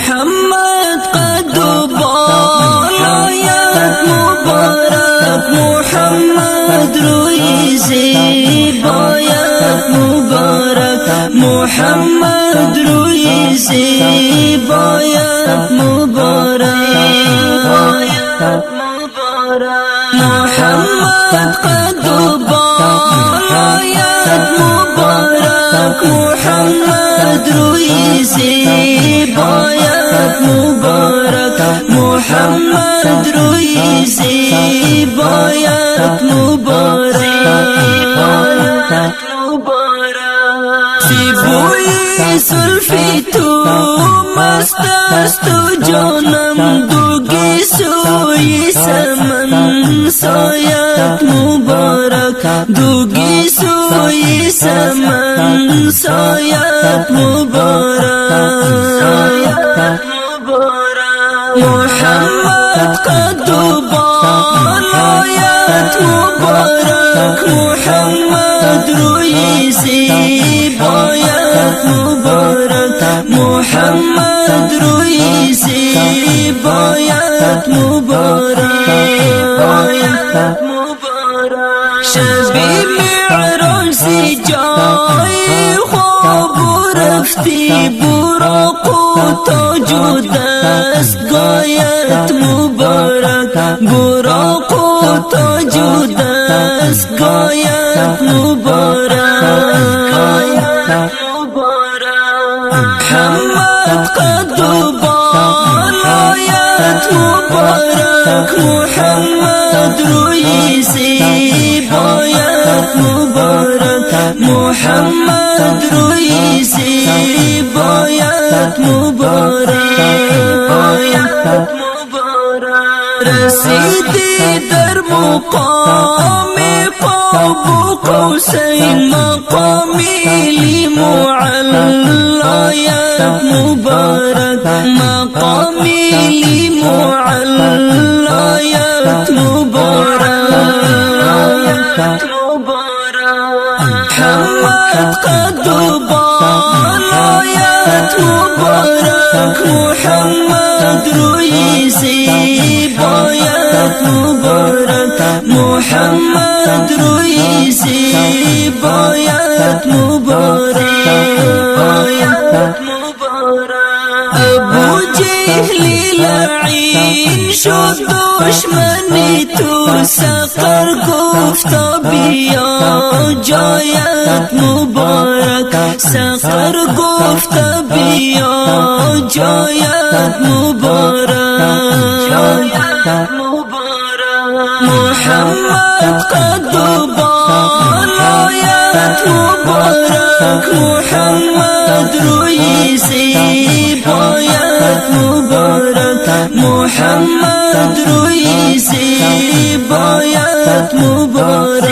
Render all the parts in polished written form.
محمد قد باید مبارک محمد روی زیبایت مبارک محمد روی زیبایت مبارک محمد قد باید مبارک محمد روی زیبایت مبارک محمد روی زیبایت مبارک زیبوی زلفی تو مست است و جانم دوگی سوی سمن سایت مبارک دوگی سوی سمن سایت مبارک محمد قد باید مبارک محمد روی زیبایت مبارک محمد روی زیبایت مبارک شبی معراج سی جای خواب رفتی براق و تاج و دستگاهت مبارک براق و تاج و دستگاهت مبارک محمد قد باید مبارک محمد روی زیبایت مبارک محمد روی زیبایت مبارک رسیدی در مقام قاب قوسین مقامی معلایت مبارک مقامی معلایت مبارک محمد قد باید مبارک محمد روی زیبایت مبارک محمد روی زیبایت مبارک ابو جهل لعین شد دشمنی تو سقر گفتا بیا جایت مبارک سقر گفتا بیا جایت مبارک محمد قد باید مبارک محمد روی زیبایت مبارک محمد روی زیبایت مبارک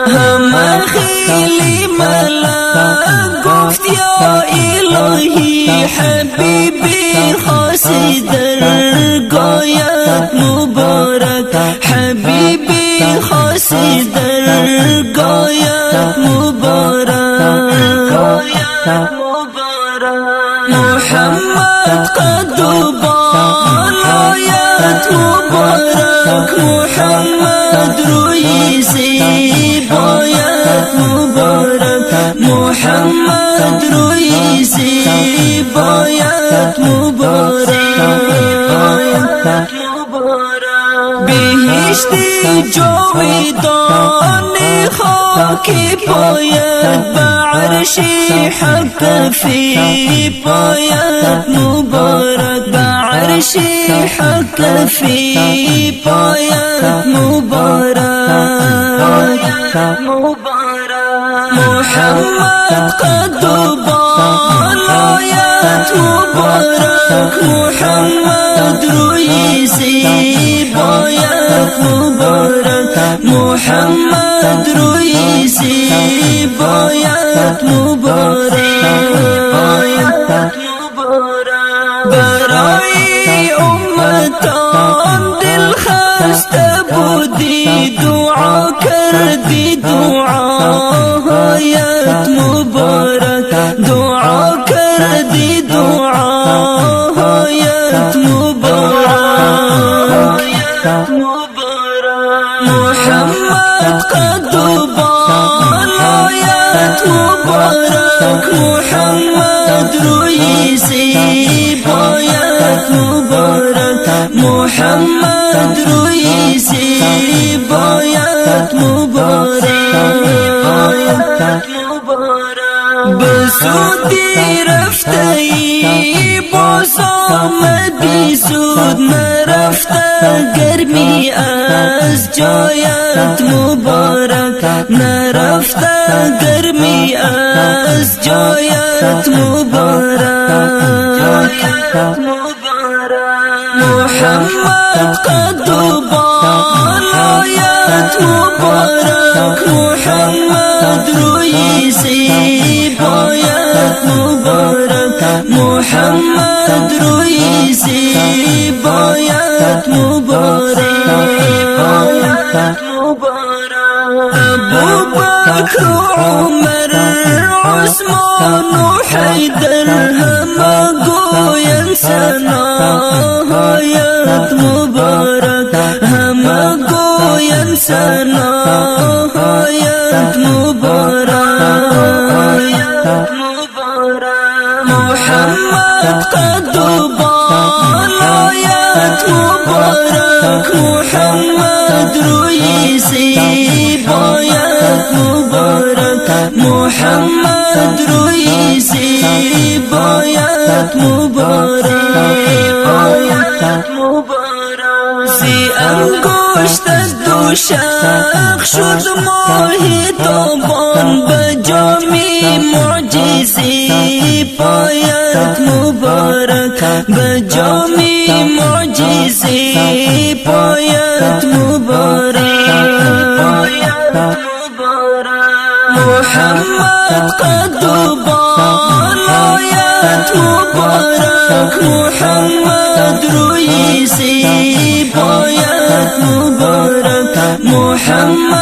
همه خیلی ملک گفت یا الهی حبیبی خاصی درگاهت مبارک حبیبی خاصی درگاهت مبارک محمد قد باید مبارک محمد روی زیبایت مبارک محمد روی زیبایت مبارک بهشتی جاودانی خاکی پاید بعرش حق فی پاید مبارک بعرش حق فی پاید مبارک محمد قد باید مبارک محمد روی زیبایت مبارک محمد روی زیبایت مبارک برای امتان دل خسته بودی دعا کردی دعایت مبارک دعا قد بالايات مبارك محمد رئيسي بايات مبارك محمد رئيسي بايات مبارك بسودی رفته بازم بیسود نرفته گرمی از جایت مبارک نرفته گرمی از جایت مبارک محمد قد بالايات مبارك محمد رئيسي بايات مبارك محمد رئيسي بايات مبارك أبو بكر عمر عثمان وحيدر هم ينسنا حياة مبارك هم ينسنا حياة مبارك محمد قد بالايات مبارك محمد رئيسي بايات مبارك محمد رئيسي بايات مبارك سی انگشت دوشخ شد ماهی تابان بجامی معجزی پایت مبارک بجامی معجزی پایت مبارک محمد قد بالايات مبارك محمد رئيسي بايات مبارك محمد